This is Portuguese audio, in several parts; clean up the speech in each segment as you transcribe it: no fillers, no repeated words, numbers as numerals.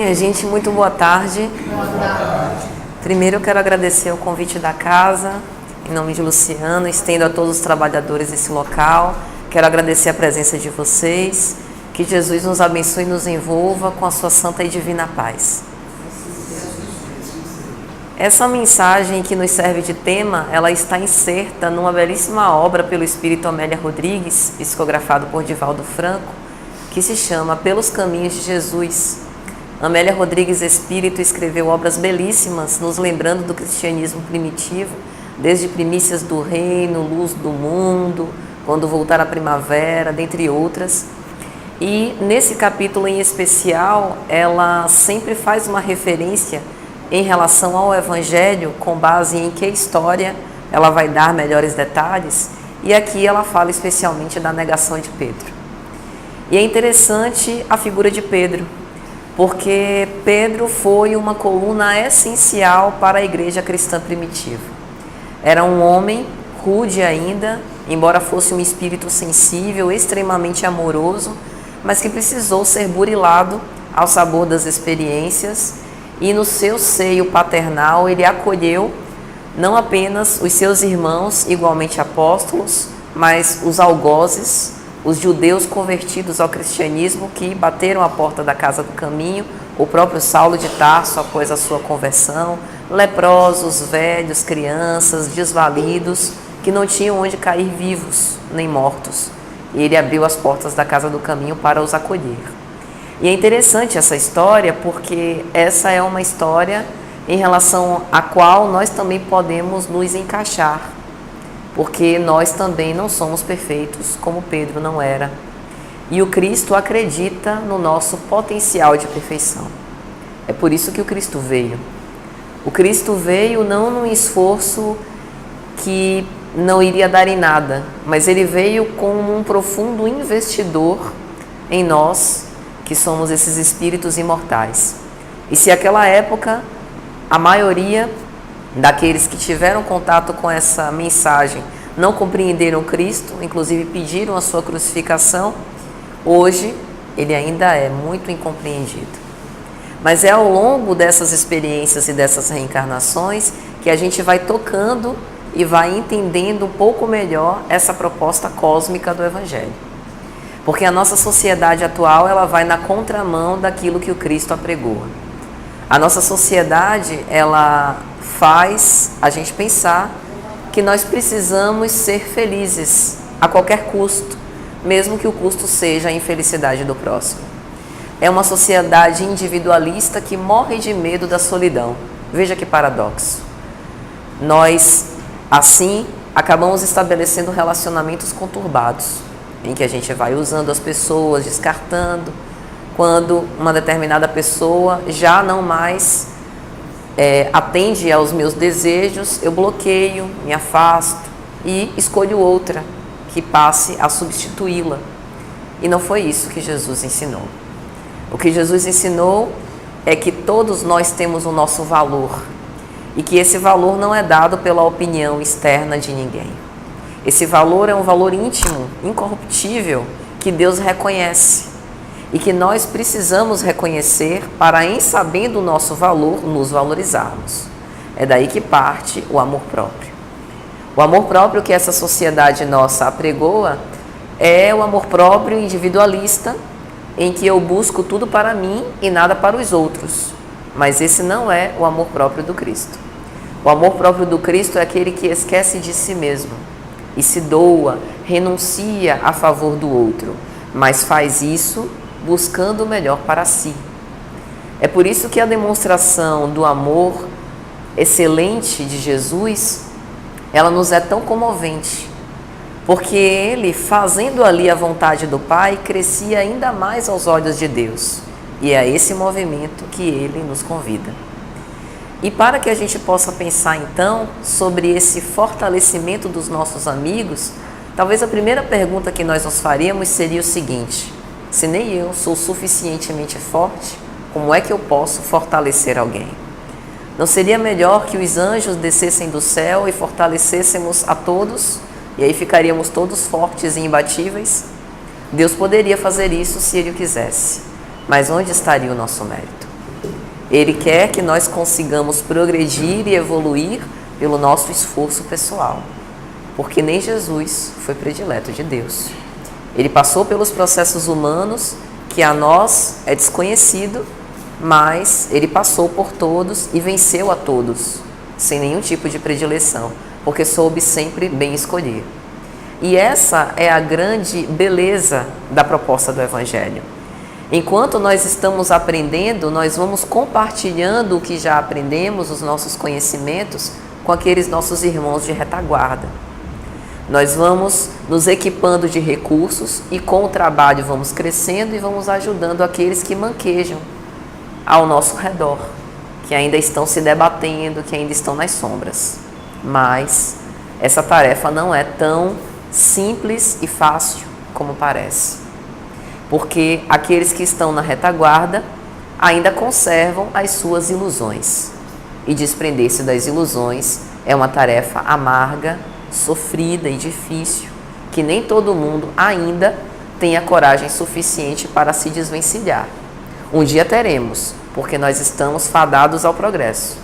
minha gente, muito boa tarde. Boa tarde. Primeiro eu quero agradecer o convite da casa, em nome de Luciano, estendo a todos os trabalhadores desse local. Quero agradecer a presença de vocês, que Jesus nos abençoe e nos envolva com a sua santa e divina paz. Essa mensagem que nos serve de tema, ela está inserta numa belíssima obra pelo espírito Amélia Rodrigues, psicografado por Divaldo Franco, que se chama Pelos Caminhos de Jesus. Amélia Rodrigues Espírito escreveu obras belíssimas, nos lembrando do cristianismo primitivo, desde Primícias do Reino, Luz do Mundo, Quando Voltar a Primavera, dentre outras. E nesse capítulo em especial, ela sempre faz uma referência em relação ao Evangelho, com base em que história ela vai dar melhores detalhes, e aqui ela fala especialmente da negação de Pedro. E é interessante a figura de Pedro, porque Pedro foi uma coluna essencial para a igreja cristã primitiva. Era um homem rude ainda, embora fosse um espírito sensível, extremamente amoroso, mas que precisou ser burilado ao sabor das experiências, e no seu seio paternal ele acolheu não apenas os seus irmãos, igualmente apóstolos, mas os algozes, os judeus convertidos ao cristianismo que bateram a porta da casa do caminho, o próprio Saulo de Tarso após a sua conversão, leprosos, velhos, crianças, desvalidos, que não tinham onde cair vivos nem mortos. E ele abriu as portas da casa do caminho para os acolher. E é interessante essa história porque essa é uma história em relação à qual nós também podemos nos encaixar, porque nós também não somos perfeitos como Pedro não era. E o Cristo acredita no nosso potencial de perfeição. É por isso que o Cristo veio. O Cristo veio não num esforço que não iria dar em nada, mas ele veio como um profundo investidor em nós, que somos esses espíritos imortais. E se naquela época a maioria daqueles que tiveram contato com essa mensagem não compreenderam Cristo, inclusive pediram a sua crucificação, hoje ele ainda é muito incompreendido. Mas é ao longo dessas experiências e dessas reencarnações que a gente vai tocando e vai entendendo um pouco melhor essa proposta cósmica do Evangelho. Porque a nossa sociedade atual, ela vai na contramão daquilo que o Cristo apregoa. A nossa sociedade, ela faz a gente pensar que nós precisamos ser felizes a qualquer custo, mesmo que o custo seja a infelicidade do próximo. É uma sociedade individualista que morre de medo da solidão. Veja que paradoxo. Nós, assim, acabamos estabelecendo relacionamentos conturbados, em que a gente vai usando as pessoas, descartando. Quando uma determinada pessoa já não mais atende aos meus desejos, eu bloqueio, me afasto e escolho outra que passe a substituí-la. E não foi isso que Jesus ensinou. O que Jesus ensinou é que todos nós temos o nosso valor e que esse valor não é dado pela opinião externa de ninguém. Esse valor é um valor íntimo, incorruptível, que Deus reconhece e que nós precisamos reconhecer para, em sabendo o nosso valor, nos valorizarmos. É daí que parte o amor próprio. O amor próprio que essa sociedade nossa apregoa é o amor próprio individualista, em que eu busco tudo para mim e nada para os outros. Mas esse não é o amor próprio do Cristo. O amor próprio do Cristo é aquele que esquece de si mesmo e se doa, renuncia a favor do outro, mas faz isso buscando o melhor para si. É por isso que a demonstração do amor excelente de Jesus, ela nos é tão comovente, porque ele, fazendo ali a vontade do Pai, crescia ainda mais aos olhos de Deus. E é esse movimento que ele nos convida. E para que a gente possa pensar então sobre esse fortalecimento dos nossos amigos, talvez a primeira pergunta que nós nos faríamos seria o seguinte: se nem eu sou suficientemente forte, como é que eu posso fortalecer alguém? Não seria melhor que os anjos descessem do céu e fortalecêssemos a todos, e aí ficaríamos todos fortes e imbatíveis? Deus poderia fazer isso se Ele o quisesse, mas onde estaria o nosso mérito? Ele quer que nós consigamos progredir e evoluir pelo nosso esforço pessoal. Porque nem Jesus foi predileto de Deus. Ele passou pelos processos humanos que a nós é desconhecido, mas ele passou por todos e venceu a todos, sem nenhum tipo de predileção, porque soube sempre bem escolher. E essa é a grande beleza da proposta do Evangelho. Enquanto nós estamos aprendendo, nós vamos compartilhando o que já aprendemos, os nossos conhecimentos, com aqueles nossos irmãos de retaguarda. Nós vamos nos equipando de recursos e com o trabalho vamos crescendo e vamos ajudando aqueles que manquejam ao nosso redor, que ainda estão se debatendo, que ainda estão nas sombras. Mas essa tarefa não é tão simples e fácil como parece, porque aqueles que estão na retaguarda ainda conservam as suas ilusões, e desprender-se das ilusões é uma tarefa amarga, sofrida e difícil, que nem todo mundo ainda tem a coragem suficiente para se desvencilhar. Um dia teremos, porque nós estamos fadados ao progresso.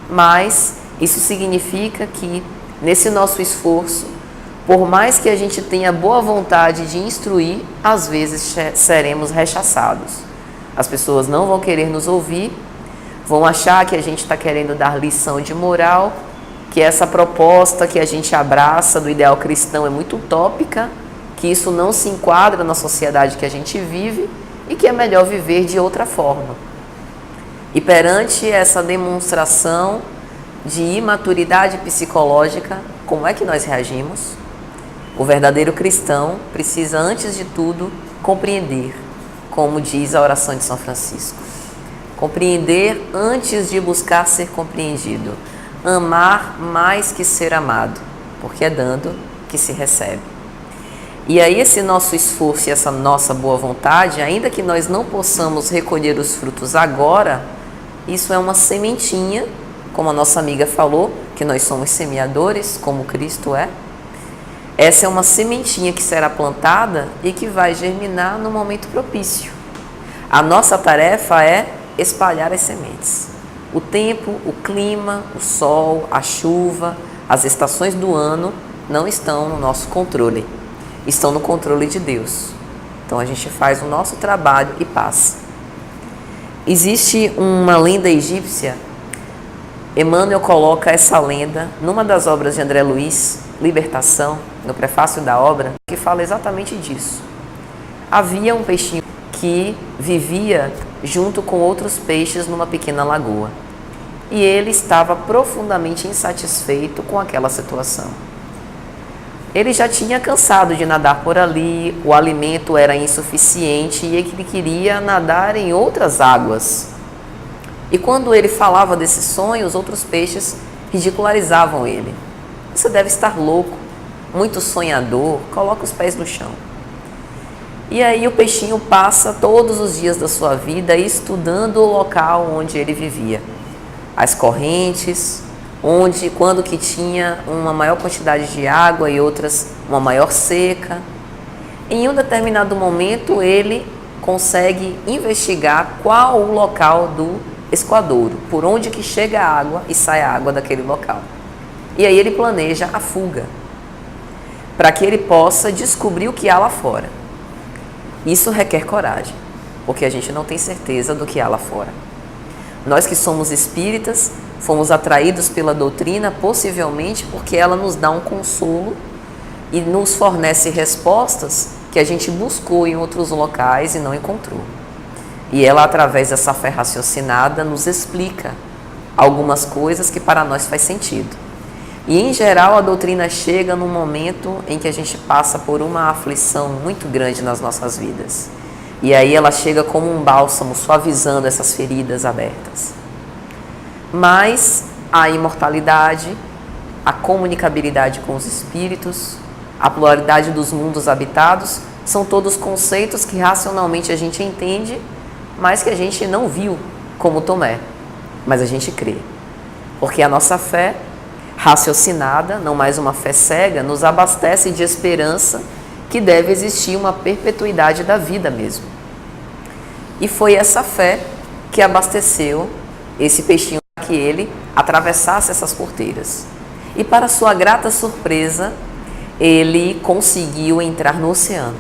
Mas isso significa que, nesse nosso esforço, por mais que a gente tenha boa vontade de instruir, às vezes seremos rechaçados. As pessoas não vão querer nos ouvir, vão achar que a gente está querendo dar lição de moral, que essa proposta que a gente abraça do ideal cristão é muito utópica, que isso não se enquadra na sociedade que a gente vive e que é melhor viver de outra forma. E perante essa demonstração de imaturidade psicológica, como é que nós reagimos? O verdadeiro cristão precisa, antes de tudo, compreender, como diz a oração de São Francisco. Compreender antes de buscar ser compreendido. Amar mais que ser amado, porque é dando que se recebe. E aí esse nosso esforço e essa nossa boa vontade, ainda que nós não possamos recolher os frutos agora, isso é uma sementinha, como a nossa amiga falou, que nós somos semeadores, como Cristo é. Essa é uma sementinha que será plantada e que vai germinar no momento propício. A nossa tarefa é espalhar as sementes. O tempo, o clima, o sol, a chuva, as estações do ano não estão no nosso controle, estão no controle de Deus. Então a gente faz o nosso trabalho e passa. Existe uma lenda egípcia, Emmanuel coloca essa lenda numa das obras de André Luiz, Libertação, no prefácio da obra, que fala exatamente disso. Havia um peixinho que vivia junto com outros peixes numa pequena lagoa. E ele estava profundamente insatisfeito com aquela situação. Ele já tinha cansado de nadar por ali, o alimento era insuficiente e ele queria nadar em outras águas. E quando ele falava desse sonho, os outros peixes ridicularizavam ele. Você deve estar louco, muito sonhador, coloca os pés no chão. E aí o peixinho passa todos os dias da sua vida estudando o local onde ele vivia. As correntes, quando que tinha uma maior quantidade de água e outras uma maior seca. Em um determinado momento ele consegue investigar qual o local do escoadouro, por onde que chega a água e sai a água daquele local. E aí ele planeja a fuga, para que ele possa descobrir o que há lá fora. Isso requer coragem, porque a gente não tem certeza do que há lá fora. Nós que somos espíritas, fomos atraídos pela doutrina, possivelmente porque ela nos dá um consolo e nos fornece respostas que a gente buscou em outros locais e não encontrou. E ela, através dessa fé raciocinada, nos explica algumas coisas que para nós faz sentido. E, em geral, a doutrina chega num momento em que a gente passa por uma aflição muito grande nas nossas vidas. E aí ela chega como um bálsamo, suavizando essas feridas abertas. Mas a imortalidade, a comunicabilidade com os espíritos, a pluralidade dos mundos habitados, são todos conceitos que racionalmente a gente entende, mas que a gente não viu como Tomé. Mas a gente crê. Porque a nossa fé raciocinada, não mais uma fé cega, nos abastece de esperança que deve existir uma perpetuidade da vida mesmo. E foi essa fé que abasteceu esse peixinho para que ele atravessasse essas porteiras. E para sua grata surpresa, ele conseguiu entrar no oceano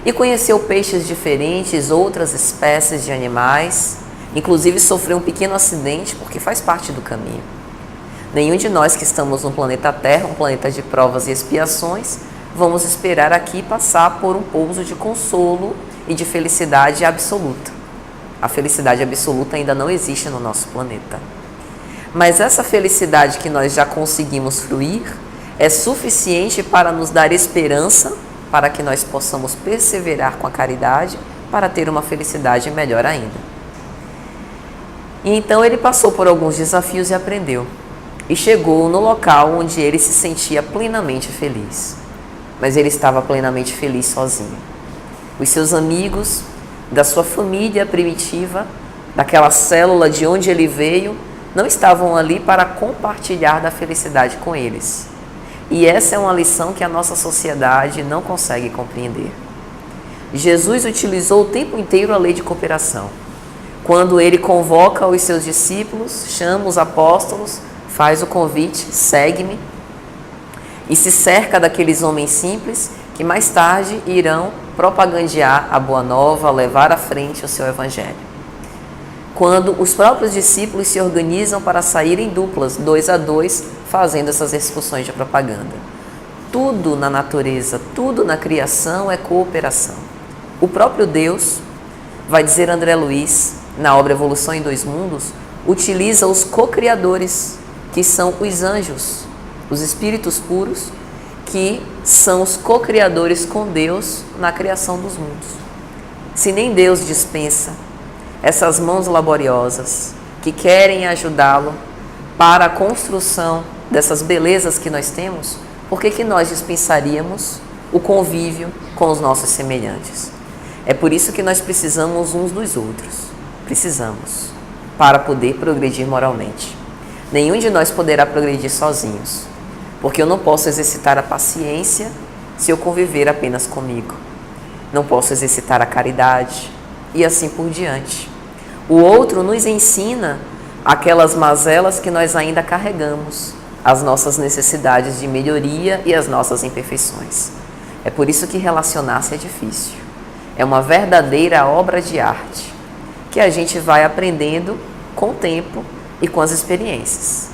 e conheceu peixes diferentes, outras espécies de animais, inclusive sofreu um pequeno acidente porque faz parte do caminho. Nenhum de nós que estamos no planeta Terra, um planeta de provas e expiações, vamos esperar aqui passar por um pouso de consolo e de felicidade absoluta. A felicidade absoluta ainda não existe no nosso planeta. Mas essa felicidade que nós já conseguimos fruir é suficiente para nos dar esperança, para que nós possamos perseverar com a caridade, para ter uma felicidade melhor ainda. E então ele passou por alguns desafios e aprendeu. E chegou no local onde ele se sentia plenamente feliz. Mas ele estava plenamente feliz sozinho. Os seus amigos, da sua família primitiva, daquela célula de onde ele veio, não estavam ali para compartilhar da felicidade com eles. E essa é uma lição que a nossa sociedade não consegue compreender. Jesus utilizou o tempo inteiro a lei de cooperação. Quando ele convoca os seus discípulos, chama os apóstolos, faz o convite, segue-me, e se cerca daqueles homens simples que mais tarde irão propagandear a boa nova, levar à frente o seu evangelho. Quando os próprios discípulos se organizam para sair em duplas, 2 a 2, fazendo essas excursões de propaganda. Tudo na natureza, tudo na criação é cooperação. O próprio Deus, vai dizer André Luiz, na obra Evolução em Dois Mundos, utiliza os co-criadores, que são os anjos, os espíritos puros, que são os co-criadores com Deus na criação dos mundos. Se nem Deus dispensa essas mãos laboriosas que querem ajudá-lo para a construção dessas belezas que nós temos, por que nós dispensaríamos o convívio com os nossos semelhantes? É por isso que nós precisamos uns dos outros. Precisamos, para poder progredir moralmente. Nenhum de nós poderá progredir sozinhos, porque eu não posso exercitar a paciência se eu conviver apenas comigo. Não posso exercitar a caridade e assim por diante. O outro nos ensina aquelas mazelas que nós ainda carregamos, as nossas necessidades de melhoria e as nossas imperfeições. É por isso que relacionar-se é difícil. É uma verdadeira obra de arte, que a gente vai aprendendo com o tempo e com as experiências.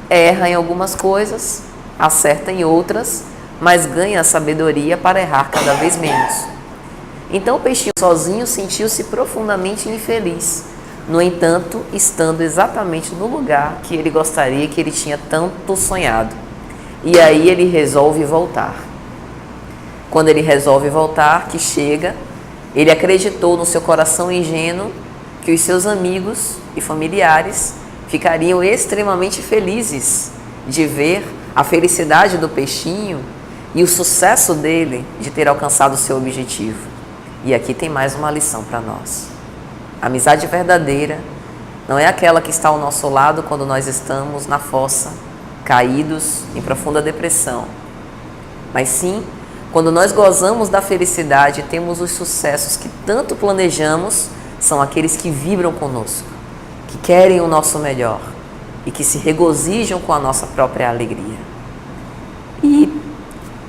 Erra em algumas coisas, acerta em outras, mas ganha a sabedoria para errar cada vez menos. Então o peixinho sozinho sentiu-se profundamente infeliz, no entanto, estando exatamente no lugar que ele gostaria, que ele tinha tanto sonhado. E aí ele resolve voltar. Quando ele resolve voltar, que chega, ele acreditou no seu coração ingênuo que os seus amigos e familiares ficariam extremamente felizes de ver a felicidade do peixinho e o sucesso dele de ter alcançado o seu objetivo. E aqui tem mais uma lição para nós. A amizade verdadeira não é aquela que está ao nosso lado quando nós estamos na fossa, caídos em profunda depressão, mas sim quando nós gozamos da felicidade e temos os sucessos que tanto planejamos, são aqueles que vibram conosco, que querem o nosso melhor e que se regozijam com a nossa própria alegria. E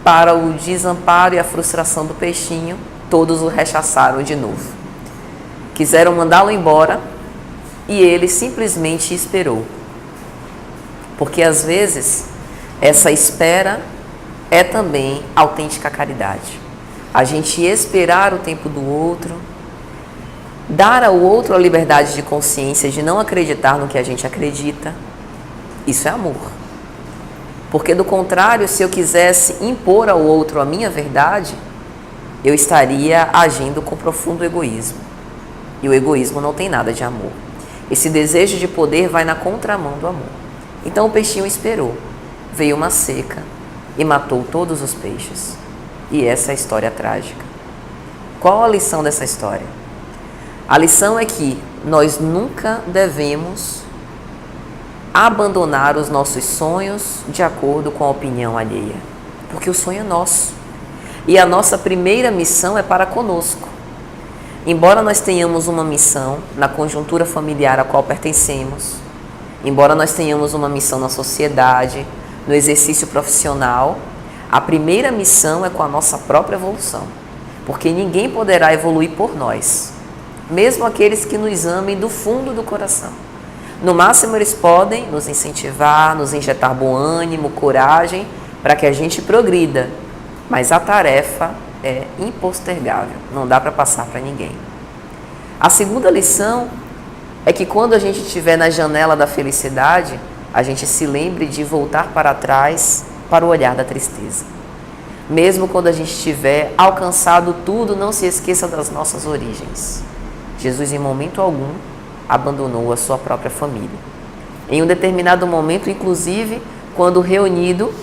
para o desamparo e a frustração do peixinho, todos o rechaçaram de novo. Quiseram mandá-lo embora e ele simplesmente esperou. Porque às vezes essa espera é também autêntica caridade. A gente esperar o tempo do outro, dar ao outro a liberdade de consciência de não acreditar no que a gente acredita, isso é amor. Porque do contrário, se eu quisesse impor ao outro a minha verdade, eu estaria agindo com profundo egoísmo. E o egoísmo não tem nada de amor. Esse desejo de poder vai na contramão do amor. Então o peixinho esperou. Veio uma seca e matou todos os peixes. E essa é a história trágica. Qual a lição dessa história? A lição é que nós nunca devemos abandonar os nossos sonhos de acordo com a opinião alheia. Porque o sonho é nosso. E a nossa primeira missão é para conosco. Embora nós tenhamos uma missão na conjuntura familiar a qual pertencemos, embora nós tenhamos uma missão na sociedade, no exercício profissional, a primeira missão é com a nossa própria evolução, porque ninguém poderá evoluir por nós, mesmo aqueles que nos amem do fundo do coração. No máximo, eles podem nos incentivar, nos injetar bom ânimo, coragem, para que a gente progrida, mas a tarefa é impostergável, não dá para passar para ninguém. A segunda lição é que quando a gente estiver na janela da felicidade, a gente se lembre de voltar para trás para o olhar da tristeza. Mesmo quando a gente tiver alcançado tudo, não se esqueça das nossas origens. Jesus, em momento algum, abandonou a sua própria família. Em um determinado momento, inclusive, quando reunido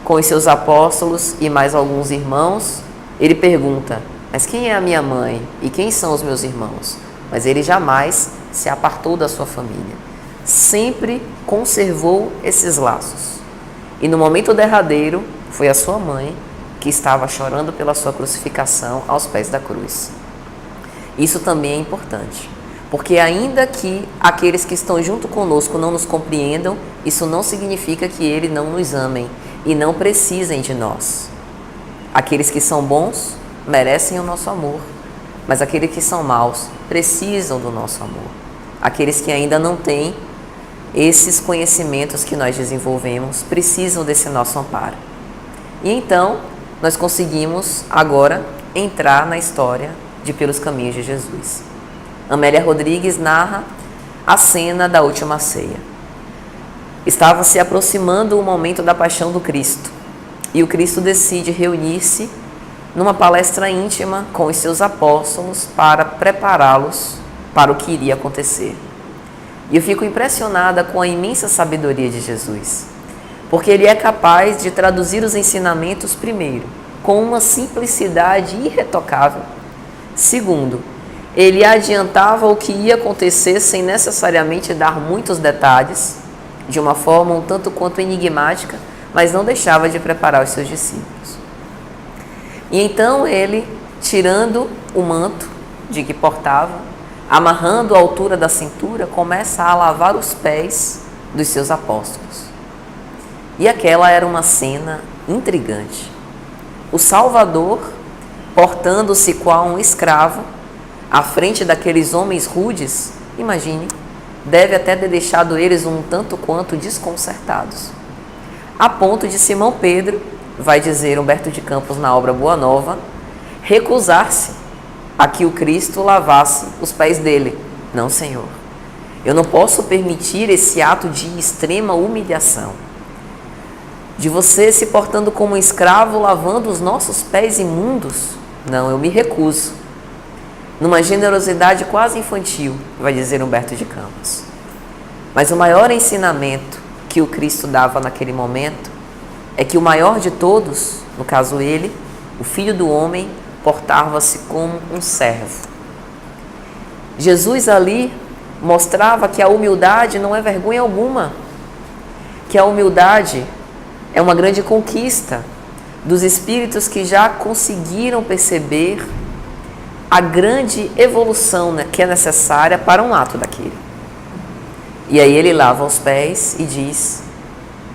com os seus apóstolos e mais alguns irmãos, ele pergunta: mas quem é a minha mãe e quem são os meus irmãos? Mas ele jamais se apartou da sua família. Sempre conservou esses laços. E no momento derradeiro, foi a sua mãe que estava chorando pela sua crucificação aos pés da cruz. Isso também é importante, porque ainda que aqueles que estão junto conosco não nos compreendam, isso não significa que eles não nos amem e não precisem de nós. Aqueles que são bons merecem o nosso amor, mas aqueles que são maus precisam do nosso amor. Aqueles que ainda não têm esses conhecimentos que nós desenvolvemos precisam desse nosso amparo. E então, nós conseguimos agora entrar na história de Pelos Caminhos de Jesus. Amélia Rodrigues narra a cena da última ceia. Estava se aproximando o momento da paixão do Cristo, e o Cristo decide reunir-se numa palestra íntima com os seus apóstolos para prepará-los para o que iria acontecer. E eu fico impressionada com a imensa sabedoria de Jesus, porque ele é capaz de traduzir os ensinamentos, primeiro, com uma simplicidade irretocável. Segundo, ele adiantava o que ia acontecer sem necessariamente dar muitos detalhes, de uma forma um tanto quanto enigmática, mas não deixava de preparar os seus discípulos. E então ele, tirando o manto de que portava, amarrando a altura da cintura, começa a lavar os pés dos seus apóstolos. E aquela era uma cena intrigante. O Salvador, portando-se qual um escravo, à frente daqueles homens rudes, imagine, deve até ter deixado eles um tanto quanto desconcertados. A ponto de Simão Pedro, vai dizer Humberto de Campos na obra Boa Nova, recusar-se a que o Cristo lavasse os pés dele. Não, Senhor, eu não posso permitir esse ato de extrema humilhação, de você se portando como um escravo, lavando os nossos pés imundos. Não, eu me recuso. Numa generosidade quase infantil, vai dizer Humberto de Campos. Mas o maior ensinamento que o Cristo dava naquele momento é que o maior de todos, no caso ele, o Filho do Homem, portava-se como um servo. Jesus ali mostrava que a humildade não é vergonha alguma, que a humildade é uma grande conquista dos espíritos que já conseguiram perceber a grande evolução, né, que é necessária para um ato daquele. E aí ele lava os pés e diz: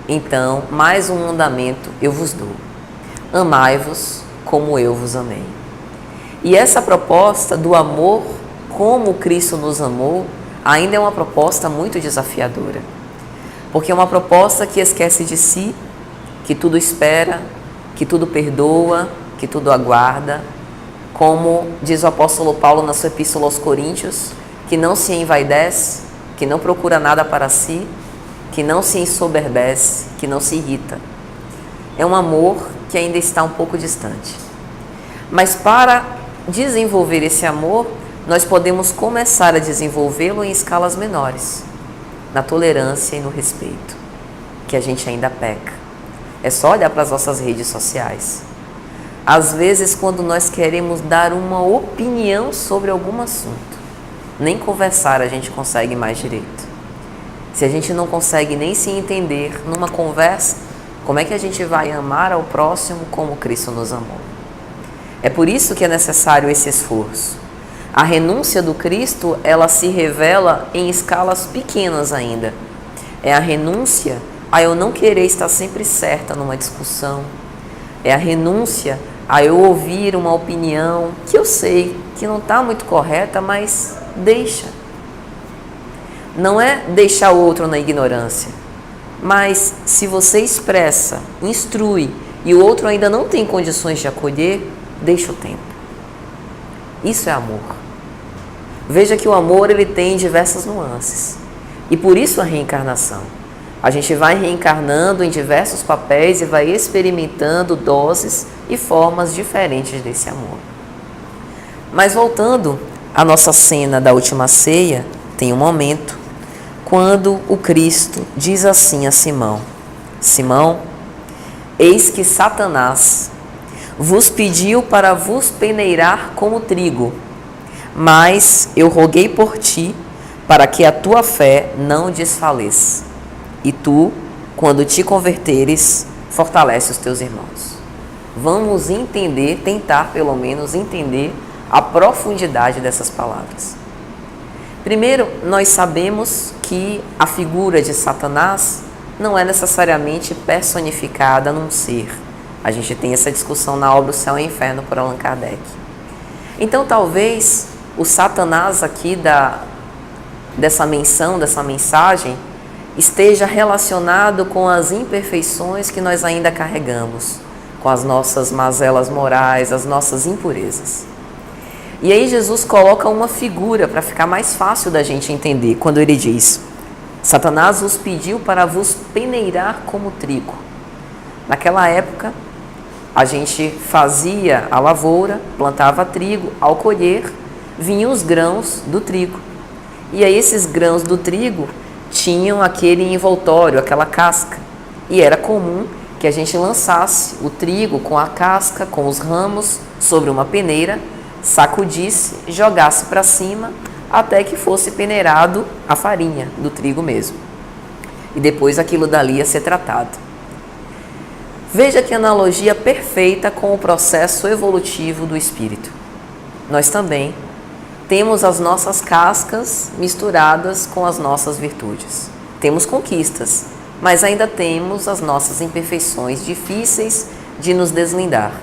então, mais um mandamento eu vos dou: amai-vos como eu vos amei. E essa proposta do amor como Cristo nos amou ainda é uma proposta muito desafiadora, porque é uma proposta que esquece de si, que tudo espera, que tudo perdoa, que tudo aguarda, como diz o apóstolo Paulo na sua epístola aos Coríntios, que não se envaidece, que não procura nada para si, que não se ensoberbece, que não se irrita. É um amor que ainda está um pouco distante. Mas para desenvolver esse amor, nós podemos começar a desenvolvê-lo em escalas menores, na tolerância e no respeito, que a gente ainda peca. É só olhar para as nossas redes sociais. Às vezes, quando nós queremos dar uma opinião sobre algum assunto, nem conversar a gente consegue mais direito. Se a gente não consegue nem se entender numa conversa, como é que a gente vai amar ao próximo como Cristo nos amou? É por isso que é necessário esse esforço. A renúncia do Cristo, ela se revela em escalas pequenas ainda. É a renúncia a eu não querer estar sempre certa numa discussão. É a renúncia a eu ouvir uma opinião que eu sei que não está muito correta, mas deixa. Não é deixar o outro na ignorância, mas se você expressa, instrui e o outro ainda não tem condições de acolher, deixa o tempo. Isso é amor. Veja que o amor ele tem diversas nuances e por isso a reencarnação. A gente vai reencarnando em diversos papéis e vai experimentando doses e formas diferentes desse amor. Mas voltando à nossa cena da última ceia, tem um momento quando o Cristo diz assim a Simão: Simão, eis que Satanás vos pediu para vos peneirar como trigo, mas eu roguei por ti para que a tua fé não desfaleça. E tu, quando te converteres, fortalece os teus irmãos. Vamos entender, tentar pelo menos entender a profundidade dessas palavras. Primeiro, nós sabemos que a figura de Satanás não é necessariamente personificada num ser. A gente tem essa discussão na obra O Céu e o Inferno por Allan Kardec. Então, talvez o Satanás aqui dessa menção, dessa mensagem, esteja relacionado com as imperfeições que nós ainda carregamos, com as nossas mazelas morais, as nossas impurezas. E aí Jesus coloca uma figura para ficar mais fácil da gente entender, quando ele diz: Satanás vos pediu para vos peneirar como trigo. Naquela época, a gente fazia a lavoura, plantava trigo, ao colher, vinham os grãos do trigo. E aí esses grãos do trigo tinham aquele envoltório, aquela casca. E era comum que a gente lançasse o trigo com a casca, com os ramos, sobre uma peneira, sacudisse, jogasse para cima, até que fosse peneirado a farinha do trigo mesmo. E depois aquilo dali ia ser tratado. Veja que analogia perfeita com o processo evolutivo do espírito. Nós também temos as nossas cascas misturadas com as nossas virtudes. Temos conquistas, mas ainda temos as nossas imperfeições difíceis de nos deslindar.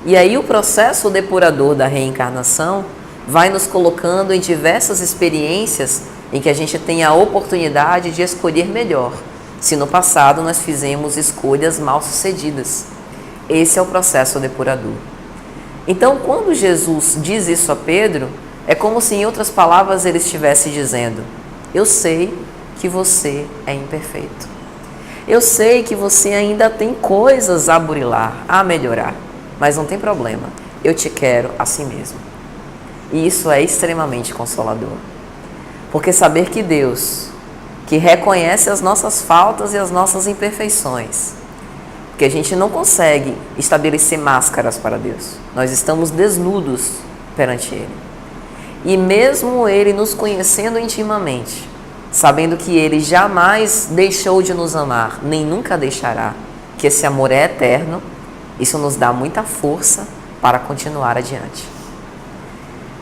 E aí o processo depurador da reencarnação vai nos colocando em diversas experiências em que a gente tem a oportunidade de escolher melhor, se no passado nós fizemos escolhas mal sucedidas. Esse é o processo depurador. Então, quando Jesus diz isso a Pedro, é como se, em outras palavras, ele estivesse dizendo: eu sei que você é imperfeito. Eu sei que você ainda tem coisas a burilar, a melhorar, mas não tem problema, eu te quero assim mesmo. E isso é extremamente consolador. Porque saber que Deus, que reconhece as nossas faltas e as nossas imperfeições, porque a gente não consegue estabelecer máscaras para Deus, nós estamos desnudos perante Ele. E mesmo Ele nos conhecendo intimamente, sabendo que Ele jamais deixou de nos amar, nem nunca deixará, que esse amor é eterno, isso nos dá muita força para continuar adiante.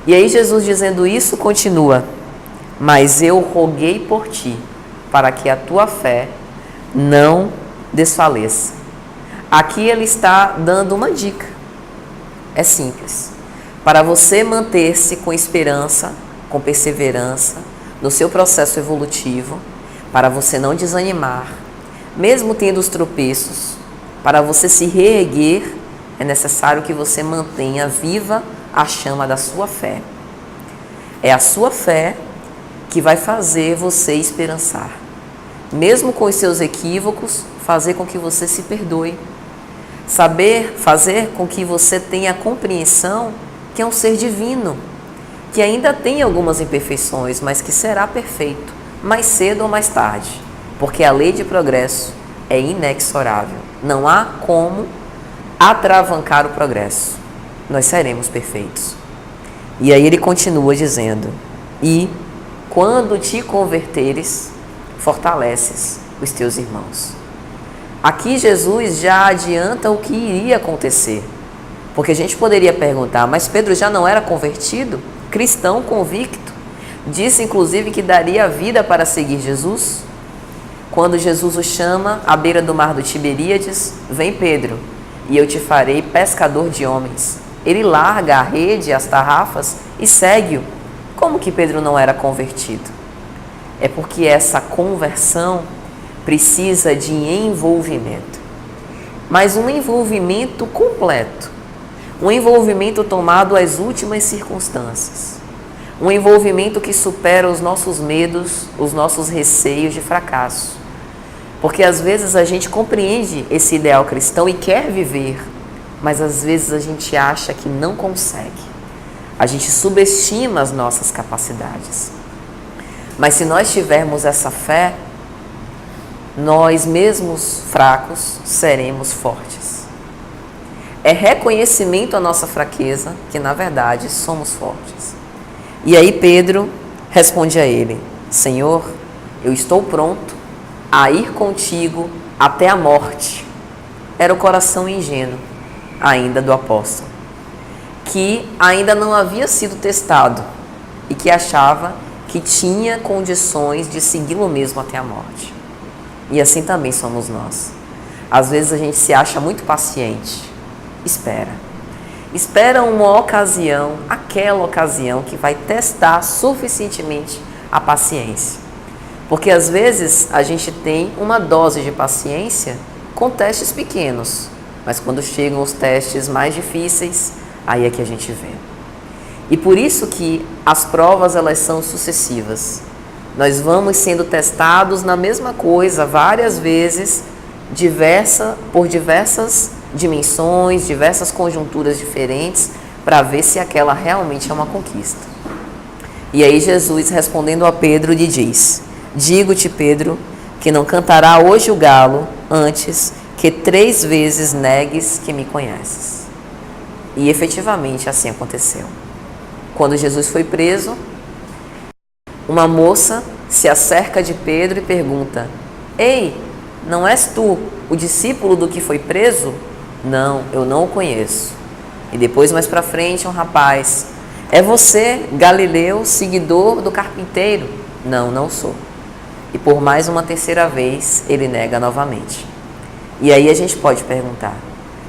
E aí Jesus, dizendo isso, continua: mas eu roguei por ti, para que a tua fé não desfaleça. Aqui ele está dando uma dica. É simples. Para você manter-se com esperança, com perseverança, no seu processo evolutivo, para você não desanimar, mesmo tendo os tropeços, para você se reerguer, é necessário que você mantenha viva a chama da sua fé. É a sua fé que vai fazer você esperançar. Mesmo com os seus equívocos, fazer com que você se perdoe. Saber fazer com que você tenha a compreensão que é um ser divino, que ainda tem algumas imperfeições, mas que será perfeito, mais cedo ou mais tarde, porque a lei de progresso é inexorável. Não há como atravancar o progresso. Nós seremos perfeitos. E aí ele continua dizendo: e quando te converteres, fortaleces os teus irmãos. Aqui Jesus já adianta o que iria acontecer. Porque a gente poderia perguntar: mas Pedro já não era convertido? cristão convicto, disse inclusive que daria a vida para seguir Jesus. Quando Jesus o chama à beira do mar do Tiberíades, vem Pedro, e eu te farei pescador de homens. Ele larga a rede e as tarrafas e segue-o. Como que Pedro não era convertido? É porque essa conversão precisa de envolvimento. Mas um envolvimento completo. Um envolvimento tomado às últimas circunstâncias. Um envolvimento que supera os nossos medos, os nossos receios de fracasso. Porque às vezes a gente compreende esse ideal cristão e quer viver, mas às vezes a gente acha que não consegue. A gente subestima as nossas capacidades. Mas se nós tivermos essa fé, nós mesmos fracos seremos fortes. É reconhecimento à nossa fraqueza que na verdade somos fortes. E aí Pedro responde a ele: Senhor, eu estou pronto a ir contigo até a morte. Era o coração ingênuo ainda do apóstolo, que ainda não havia sido testado e que achava que tinha condições de segui-lo mesmo até a morte. E assim também somos nós. Às vezes a gente se acha muito paciente. Espera uma ocasião, aquela ocasião que vai testar suficientemente a paciência. Porque às vezes a gente tem uma dose de paciência com testes pequenos, mas quando chegam os testes mais difíceis, aí é que a gente vê. E por isso que as provas elas são sucessivas. Nós vamos sendo testados na mesma coisa várias vezes, por diversas dimensões, diversas conjunturas diferentes, para ver se aquela realmente é uma conquista. E aí Jesus, respondendo a Pedro, lhe diz: Digo-te, Pedro, que não cantará hoje o galo antes que 3 vezes negues que me conheces. E efetivamente assim aconteceu. Quando Jesus foi preso, uma moça se acerca de Pedro e pergunta: Ei, não és tu o discípulo do que foi preso? Não, eu não o conheço. E depois, mais para frente, um rapaz: É você, Galileu, seguidor do carpinteiro? Não, não sou. E por mais uma terceira vez, ele nega novamente. E aí a gente pode perguntar: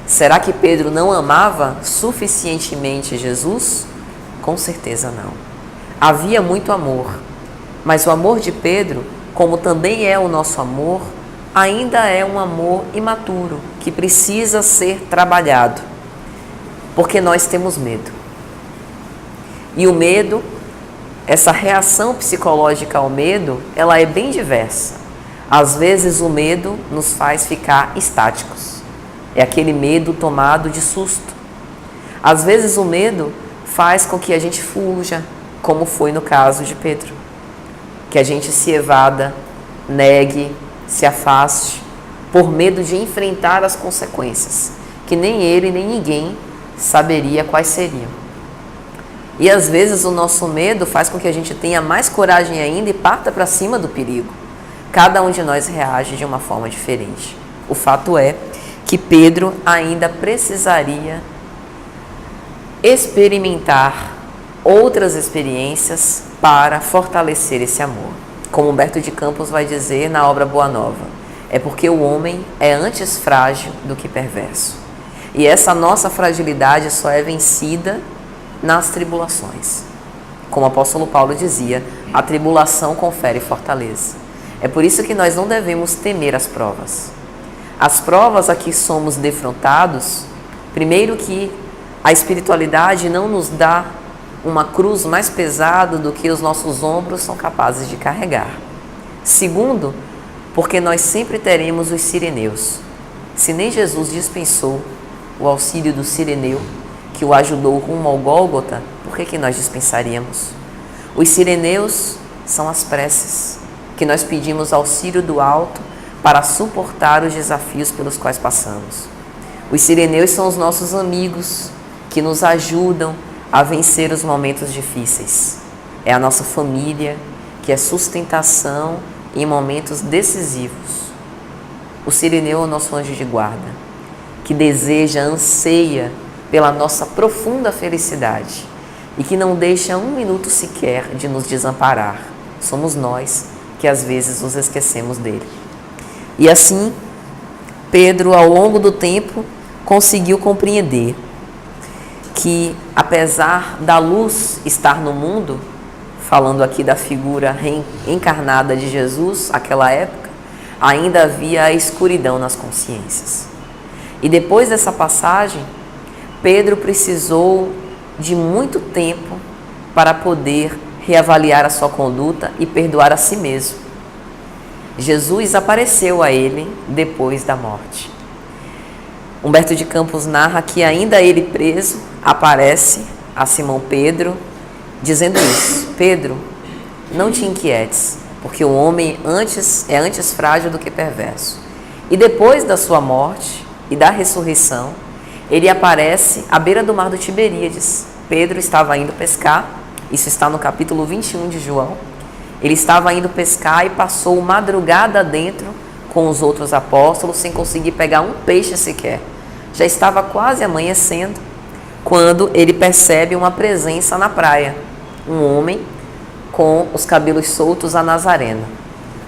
será que Pedro não amava suficientemente Jesus? Com certeza não. Havia muito amor, mas o amor de Pedro, como também é o nosso amor, ainda é um amor imaturo, que precisa ser trabalhado, porque nós temos medo. E o medo, essa reação psicológica ao medo, ela é bem diversa. Às vezes o medo nos faz ficar estáticos. É aquele medo tomado de susto. Às vezes o medo faz com que a gente fuja, como foi no caso de Pedro. Que a gente se evada, negue, se afaste, por medo de enfrentar as consequências, que nem ele nem ninguém saberia quais seriam. E às vezes o nosso medo faz com que a gente tenha mais coragem ainda e parta para cima do perigo. Cada um de nós reage de uma forma diferente. O fato é que Pedro ainda precisaria experimentar outras experiências para fortalecer esse amor. Como Humberto de Campos vai dizer na obra Boa Nova, é porque o homem é antes frágil do que perverso. E essa nossa fragilidade só é vencida nas tribulações. Como o apóstolo Paulo dizia, a tribulação confere fortaleza. É por isso que nós não devemos temer as provas. As provas a que somos defrontados, primeiro que a espiritualidade não nos dá uma cruz mais pesada do que os nossos ombros são capazes de carregar. Segundo, porque nós sempre teremos os sireneus. Se nem Jesus dispensou o auxílio do sireneu, que o ajudou rumo ao Gólgota, por que nós dispensaríamos? Os sireneus são as preces, que nós pedimos auxílio do alto para suportar os desafios pelos quais passamos. Os sireneus são os nossos amigos, que nos ajudam a vencer os momentos difíceis. É a nossa família, que é sustentação em momentos decisivos. O sireneu é o nosso anjo de guarda, que deseja, anseia pela nossa profunda felicidade, e que não deixa um minuto sequer de nos desamparar. Somos nós que às vezes nos esquecemos dele. E assim, Pedro, ao longo do tempo, conseguiu compreender que, apesar da luz estar no mundo, falando aqui da figura encarnada de Jesus, naquela época, ainda havia a escuridão nas consciências. E depois dessa passagem, Pedro precisou de muito tempo para poder reavaliar a sua conduta e perdoar a si mesmo. Jesus apareceu a ele depois da morte. Humberto de Campos narra que ainda ele preso aparece a Simão Pedro dizendo isso: Pedro, não te inquietes, porque o homem é antes frágil do que perverso. E depois da sua morte e da ressurreição, ele aparece à beira do mar do Tiberíades. Pedro estava indo pescar, isso está no capítulo 21 de João. Ele estava indo pescar e passou madrugada dentro com os outros apóstolos sem conseguir pegar um peixe sequer. Já estava quase amanhecendo quando ele percebe uma presença na praia, um homem com os cabelos soltos à nazarena.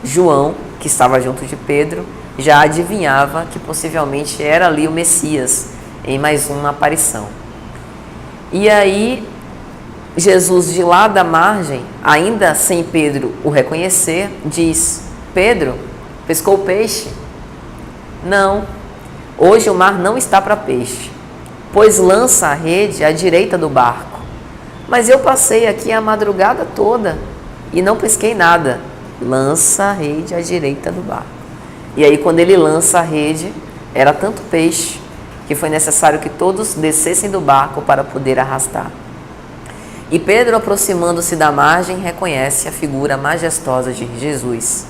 João, que estava junto de Pedro, já adivinhava que possivelmente era ali o Messias em mais uma aparição. E aí Jesus, de lá da margem, ainda sem Pedro o reconhecer, diz: Pedro, pescou peixe? Não, hoje o mar não está para peixe, pois lança a rede à direita do barco. Mas eu passei aqui a madrugada toda e não pesquei nada. Lança a rede à direita do barco. E aí, quando ele lança a rede, era tanto peixe que foi necessário que todos descessem do barco para poder arrastar. E Pedro, aproximando-se da margem, reconhece a figura majestosa de Jesus.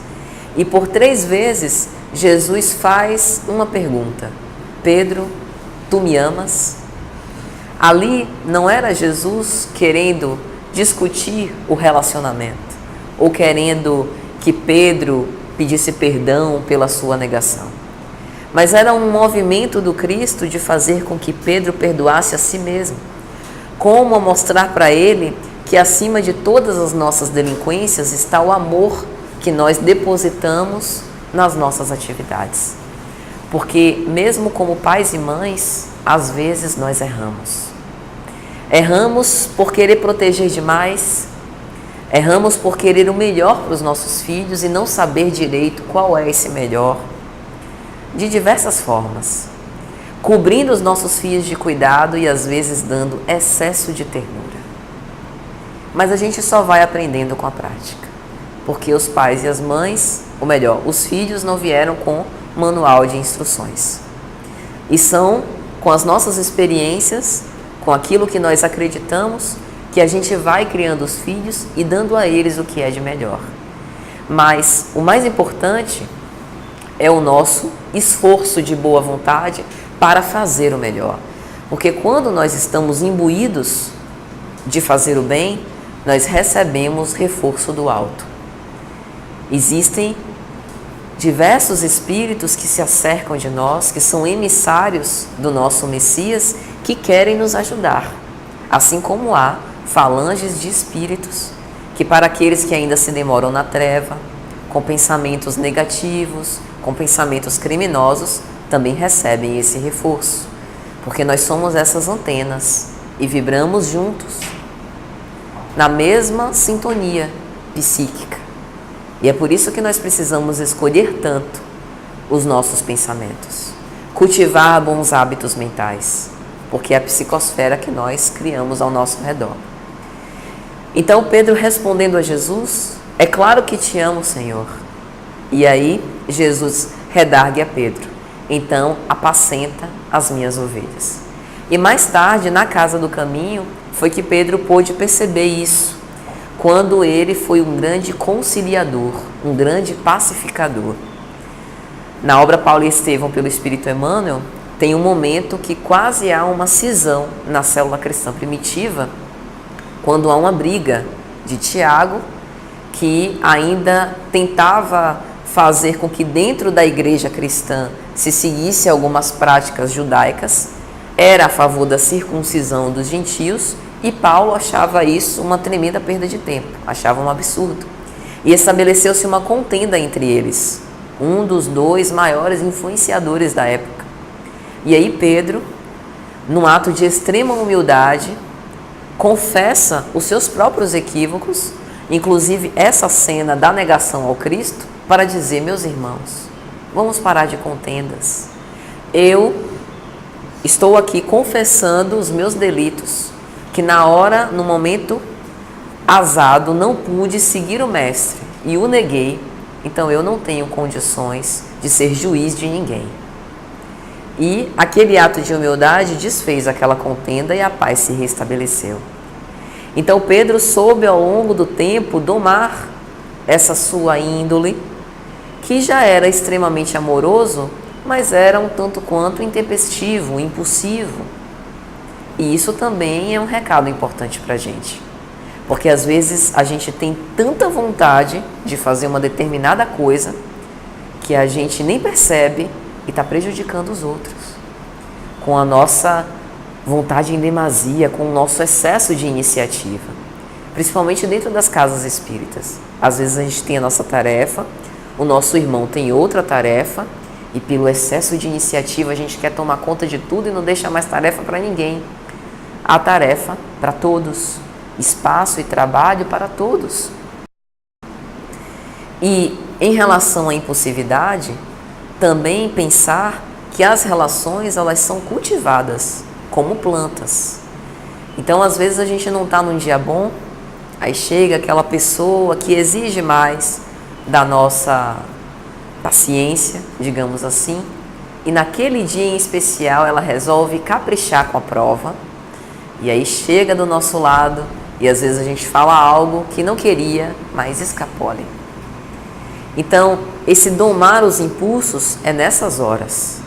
E por 3 vezes, Jesus faz uma pergunta: Pedro, tu me amas? Ali não era Jesus querendo discutir o relacionamento, ou querendo que Pedro pedisse perdão pela sua negação. Mas era um movimento do Cristo de fazer com que Pedro perdoasse a si mesmo. Como mostrar para ele que acima de todas as nossas delinquências está o amor que nós depositamos nas nossas atividades. Porque mesmo como pais e mães, às vezes nós erramos. Erramos por querer proteger demais, erramos por querer o melhor para os nossos filhos e não saber direito qual é esse melhor. De diversas formas, cobrindo os nossos filhos de cuidado e às vezes dando excesso de ternura. Mas a gente só vai aprendendo com a prática, porque os pais e as mães, ou melhor, os filhos não vieram com manual de instruções. E são com as nossas experiências, com aquilo que nós acreditamos, que a gente vai criando os filhos e dando a eles o que é de melhor. Mas o mais importante é o nosso esforço de boa vontade para fazer o melhor. Porque quando nós estamos imbuídos de fazer o bem, nós recebemos reforço do alto. Existem diversos espíritos que se acercam de nós, que são emissários do nosso Messias, que querem nos ajudar. Assim como há falanges de espíritos que, para aqueles que ainda se demoram na treva, com pensamentos negativos, com pensamentos criminosos, também recebem esse reforço, porque nós somos essas antenas e vibramos juntos na mesma sintonia psíquica. E é por isso que nós precisamos escolher tanto os nossos pensamentos, cultivar bons hábitos mentais, porque é a psicosfera que nós criamos ao nosso redor. Então Pedro, respondendo a Jesus: é claro que te amo, Senhor. E aí Jesus redargue a Pedro: então apacenta as minhas ovelhas. E mais tarde, na casa do caminho, foi que Pedro pôde perceber isso, quando ele foi um grande conciliador, um grande pacificador. Na obra Paulo e Estevão pelo Espírito Emmanuel, tem um momento que quase há uma cisão na célula cristã primitiva, quando há uma briga de Tiago, que ainda tentava fazer com que dentro da igreja cristã se seguisse algumas práticas judaicas, era a favor da circuncisão dos gentios E Paulo achava isso uma tremenda perda de tempo, achava um absurdo. E estabeleceu-se uma contenda entre eles, um dos dois maiores influenciadores da época. E aí Pedro, num ato de extrema humildade, confessa os seus próprios equívocos, inclusive essa cena da negação ao Cristo, para dizer: meus irmãos, vamos parar de contendas. Eu estou aqui confessando os meus delitos, que na hora, no momento azado, não pude seguir o Mestre e o neguei, então eu não tenho condições de ser juiz de ninguém. E aquele ato de humildade desfez aquela contenda e a paz se restabeleceu. Então Pedro soube ao longo do tempo domar essa sua índole, que já era extremamente amoroso, mas era um tanto quanto intempestivo, impulsivo. E isso também é um recado importante para a gente. Porque às vezes a gente tem tanta vontade de fazer uma determinada coisa que a gente nem percebe e está prejudicando os outros. Com a nossa vontade em demasia, com o nosso excesso de iniciativa. Principalmente dentro das casas espíritas. Às vezes a gente tem a nossa tarefa, o nosso irmão tem outra tarefa e pelo excesso de iniciativa a gente quer tomar conta de tudo e não deixa mais tarefa para ninguém. Há tarefa para todos. Espaço e trabalho para todos. E em relação à impulsividade, também pensar que as relações elas são cultivadas como plantas. Então às vezes a gente não está num dia bom, aí chega aquela pessoa que exige mais da nossa paciência, digamos assim, e naquele dia em especial ela resolve caprichar com a prova, e aí chega do nosso lado e às vezes a gente fala algo que não queria, mas escapole. Então, esse domar os impulsos é nessas horas.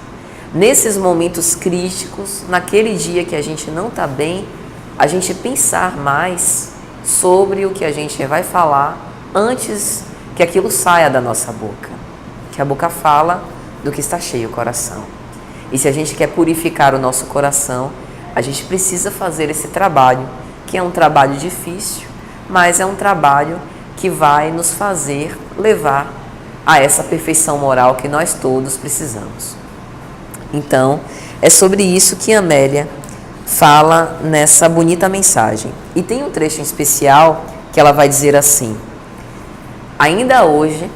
Nesses momentos críticos, naquele dia que a gente não está bem, a gente pensar mais sobre o que a gente vai falar antes que aquilo saia da nossa boca. Que a boca fala do que está cheio o coração. E se a gente quer purificar o nosso coração, a gente precisa fazer esse trabalho, que é um trabalho difícil, mas é um trabalho que vai nos fazer levar a essa perfeição moral que nós todos precisamos. Então, é sobre isso que Amélia fala nessa bonita mensagem. E tem um trecho em especial que ela vai dizer assim: ainda hoje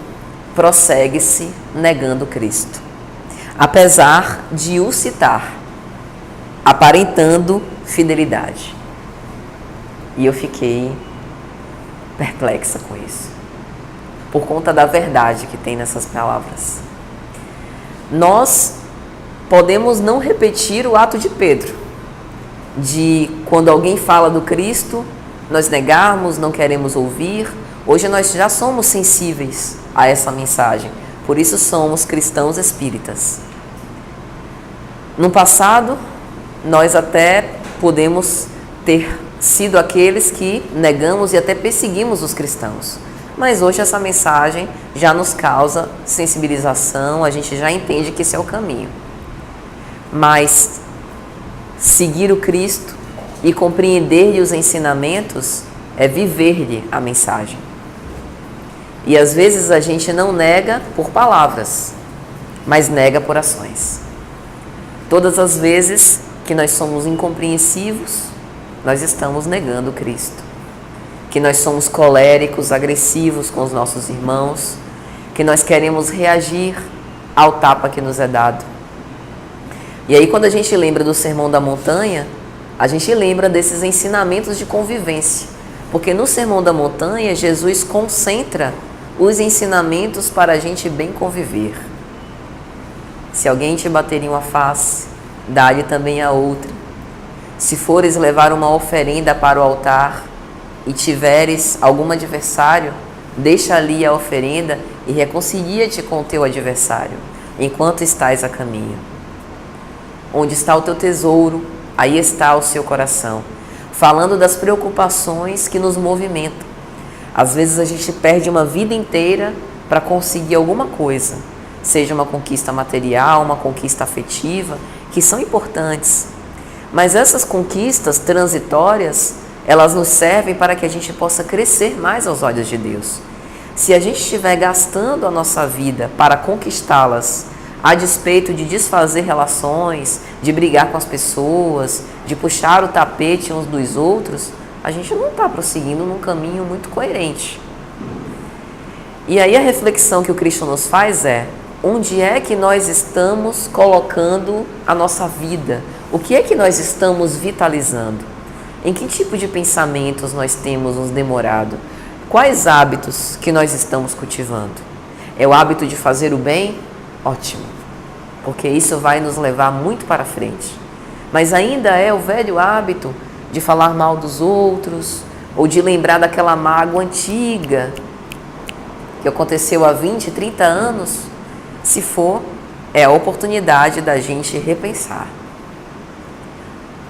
prossegue-se negando Cristo, apesar de o citar, aparentando fidelidade. E eu fiquei perplexa com isso, por conta da verdade que tem nessas palavras. Nós podemos não repetir o ato de Pedro, de quando alguém fala do Cristo, nós negarmos, não queremos ouvir. Hoje nós já somos sensíveis a essa mensagem, por isso somos cristãos espíritas. No passado, nós até podemos ter sido aqueles que negamos e até perseguimos os cristãos. Mas hoje essa mensagem já nos causa sensibilização, a gente já entende que esse é o caminho. Mas seguir o Cristo e compreender-lhe os ensinamentos é viver-lhe a mensagem. E às vezes a gente não nega por palavras, mas nega por ações. Todas as vezes que nós somos incompreensivos, nós estamos negando Cristo. Que nós somos coléricos, agressivos com os nossos irmãos, que nós queremos reagir ao tapa que nos é dado. E aí quando a gente lembra do Sermão da Montanha, a gente lembra desses ensinamentos de convivência. Porque no Sermão da Montanha, Jesus concentra os ensinamentos para a gente bem conviver. Se alguém te bater em uma face, dá-lhe também a outra. Se fores levar uma oferenda para o altar e tiveres algum adversário, deixa ali a oferenda e reconcilia-te com o teu adversário, enquanto estás a caminho. Onde está o teu tesouro, aí está o seu coração. Falando das preocupações que nos movimentam. Às vezes a gente perde uma vida inteira para conseguir alguma coisa, seja uma conquista material, uma conquista afetiva, que são importantes. Mas essas conquistas transitórias Elas nos servem para que a gente possa crescer mais aos olhos de Deus. Se a gente estiver gastando a nossa vida para conquistá-las, a despeito de desfazer relações, de brigar com as pessoas, de puxar o tapete uns dos outros, a gente não está prosseguindo num caminho muito coerente. E aí a reflexão que o Cristo nos faz é: onde é que nós estamos colocando a nossa vida? O que é que nós estamos vitalizando? Em que tipo de pensamentos nós temos nos demorado? Quais hábitos que nós estamos cultivando? É o hábito de fazer o bem? Ótimo, porque isso vai nos levar muito para frente. Mas ainda é o velho hábito de falar mal dos outros, ou de lembrar daquela mágoa antiga que aconteceu há 20, 30 anos. Se for, é a oportunidade da gente repensar.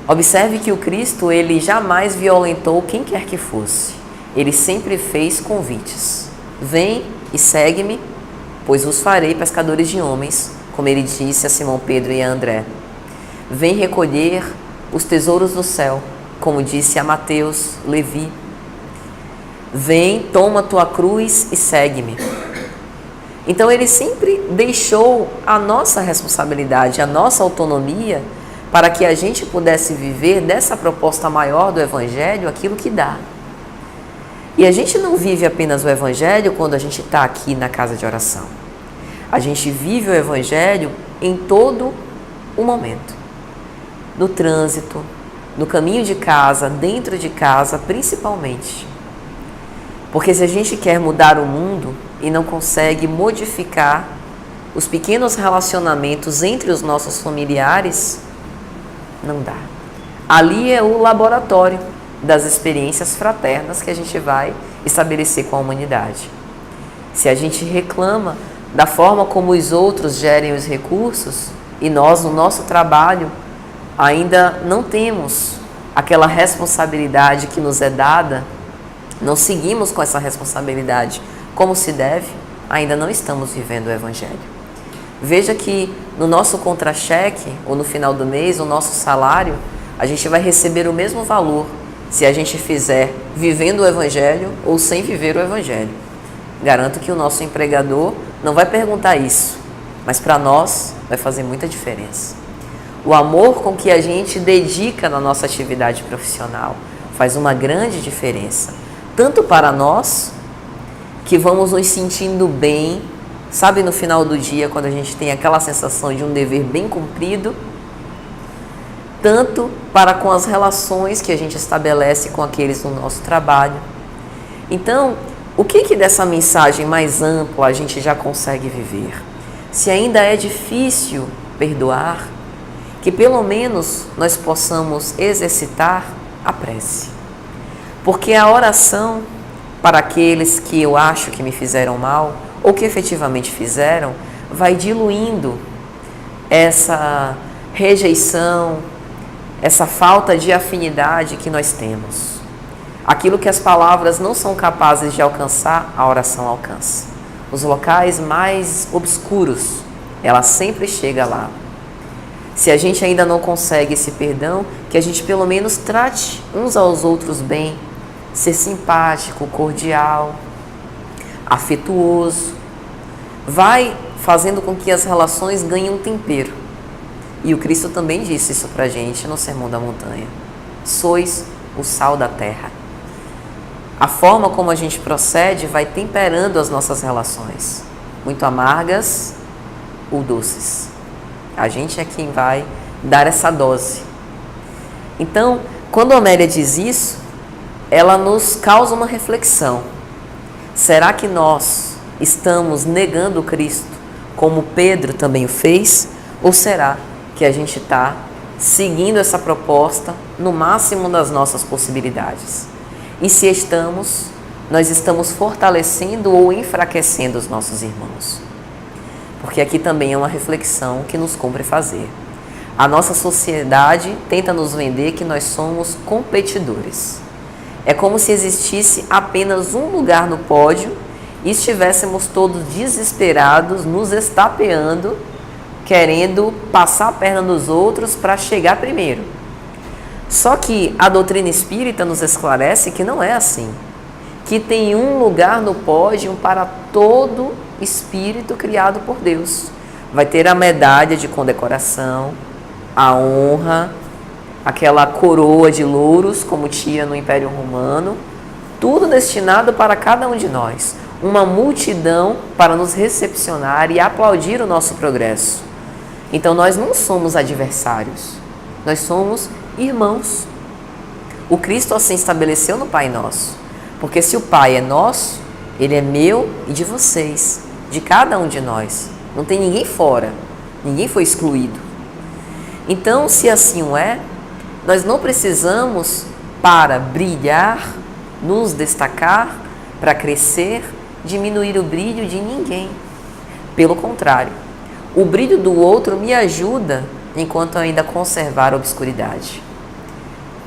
Observe que o Cristo, ele jamais violentou quem quer que fosse. Ele sempre fez convites. Vem e segue-me, pois vos farei pescadores de homens, como ele disse a Simão Pedro e a André. Vem recolher os tesouros do céu, como disse a Mateus, Levi. Vem, toma tua cruz e segue-me. Então ele sempre deixou a nossa responsabilidade, a nossa autonomia, para que a gente pudesse viver dessa proposta maior do Evangelho aquilo que dá. E a gente não vive apenas o Evangelho quando a gente está aqui na casa de oração. A gente vive o Evangelho em todo o momento. No trânsito, no caminho de casa, dentro de casa, principalmente. Porque se a gente quer mudar o mundo e não consegue modificar os pequenos relacionamentos entre os nossos familiares, não dá. Ali é o laboratório das experiências fraternas que a gente vai estabelecer com a humanidade. Se a gente reclama da forma como os outros gerem os recursos e nós, no nosso trabalho, ainda não temos aquela responsabilidade que nos é dada, não seguimos com essa responsabilidade como se deve, ainda não estamos vivendo o Evangelho. Veja que no nosso contra-cheque, ou no final do mês, o nosso salário, a gente vai receber o mesmo valor se a gente fizer vivendo o Evangelho ou sem viver o Evangelho. Garanto que o nosso empregador não vai perguntar isso, mas para nós vai fazer muita diferença. O amor com que a gente dedica na nossa atividade profissional faz uma grande diferença, tanto para nós, que vamos nos sentindo bem, sabe, no final do dia, quando a gente tem aquela sensação de um dever bem cumprido, tanto para com as relações que a gente estabelece com aqueles no nosso trabalho. Então, o que dessa mensagem mais ampla a gente já consegue viver? Se ainda é difícil perdoar, que pelo menos nós possamos exercitar a prece. Porque a oração para aqueles que eu acho que me fizeram mal, ou que efetivamente fizeram, vai diluindo essa rejeição, essa falta de afinidade que nós temos. Aquilo que as palavras não são capazes de alcançar, a oração alcança. Os locais mais obscuros, ela sempre chega lá. Se a gente ainda não consegue esse perdão, que a gente pelo menos trate uns aos outros bem, ser simpático, cordial, afetuoso, vai fazendo com que as relações ganhem um tempero. E o Cristo também disse isso pra gente no Sermão da Montanha. Sois o sal da terra. A forma como a gente procede vai temperando as nossas relações, muito amargas ou doces. A gente é quem vai dar essa dose. Então, quando a Amélia diz isso, ela nos causa uma reflexão. Será que nós estamos negando o Cristo, como Pedro também o fez? Ou será que a gente está seguindo essa proposta no máximo das nossas possibilidades? E se estamos, nós estamos fortalecendo ou enfraquecendo os nossos irmãos? Porque aqui também é uma reflexão que nos cumpre fazer. A nossa sociedade tenta nos vender que nós somos competidores. É como se existisse apenas um lugar no pódio e estivéssemos todos desesperados, nos estapeando, querendo passar a perna nos outros para chegar primeiro. Só que a doutrina espírita nos esclarece que não é assim. Que tem um lugar no pódio para todo espírito criado por Deus. Vai ter a medalha de condecoração, a honra, aquela coroa de louros, como tinha no Império Romano, tudo destinado para cada um de nós. Uma multidão para nos recepcionar e aplaudir o nosso progresso. Então nós não somos adversários, nós somos irmãos. O Cristo assim estabeleceu no Pai Nosso, porque se o Pai é nosso, Ele é meu e de vocês, de cada um de nós. Não tem ninguém fora, ninguém foi excluído. Então, se assim o é, nós não precisamos, para brilhar, nos destacar, para crescer, diminuir o brilho de ninguém. Pelo contrário, o brilho do outro me ajuda enquanto eu ainda conservar a obscuridade.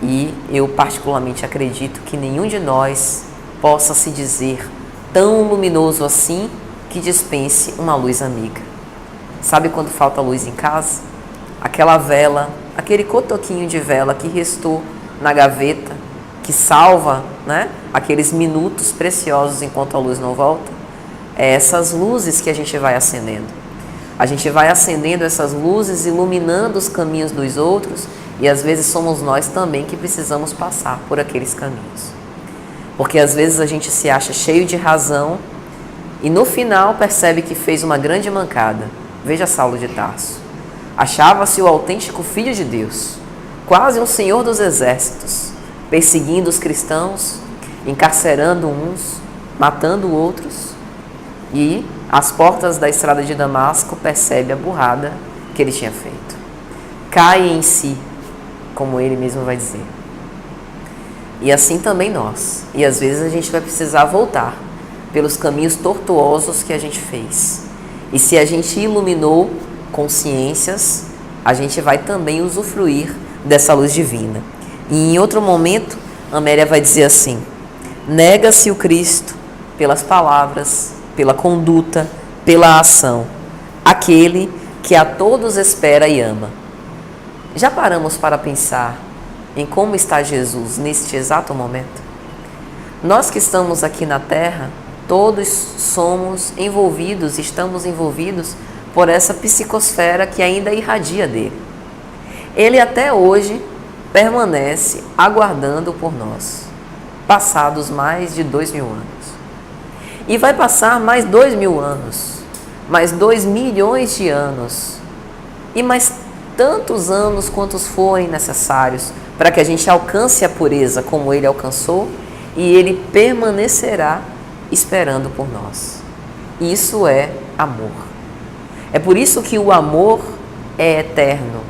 E eu particularmente acredito que nenhum de nós possa se dizer tão luminoso assim que dispense uma luz amiga. Sabe quando falta luz em casa? Aquela vela, aquele cotoquinho de vela que restou na gaveta, que salva, né, aqueles minutos preciosos enquanto a luz não volta. É essas luzes que a gente vai acendendo. A gente vai acendendo essas luzes, iluminando os caminhos dos outros, e às vezes somos nós também que precisamos passar por aqueles caminhos. Porque às vezes a gente se acha cheio de razão e no final percebe que fez uma grande mancada. Veja Saulo de Tarso. Achava-se o autêntico filho de Deus, quase um senhor dos exércitos, perseguindo os cristãos, encarcerando uns, matando outros, e às portas da estrada de Damasco percebe a burrada que ele tinha feito. Cai em si, como ele mesmo vai dizer. E assim também nós. E às vezes a gente vai precisar voltar pelos caminhos tortuosos que a gente fez. E se a gente iluminou consciências, a gente vai também usufruir dessa luz divina. E em outro momento, Amélia vai dizer assim: nega-se o Cristo pelas palavras, pela conduta, pela ação, aquele que a todos espera e ama. Já paramos para pensar em como está Jesus neste exato momento? Nós que estamos aqui na Terra, todos somos envolvidos, estamos envolvidos por essa psicosfera que ainda irradia dele. Ele até hoje permanece aguardando por nós, passados mais de 2000 anos. E vai passar mais 2000 anos, mais 2 milhões de anos, e mais tantos anos quantos forem necessários para que a gente alcance a pureza como ele alcançou, e ele permanecerá esperando por nós. Isso é amor. É por isso que o amor é eterno,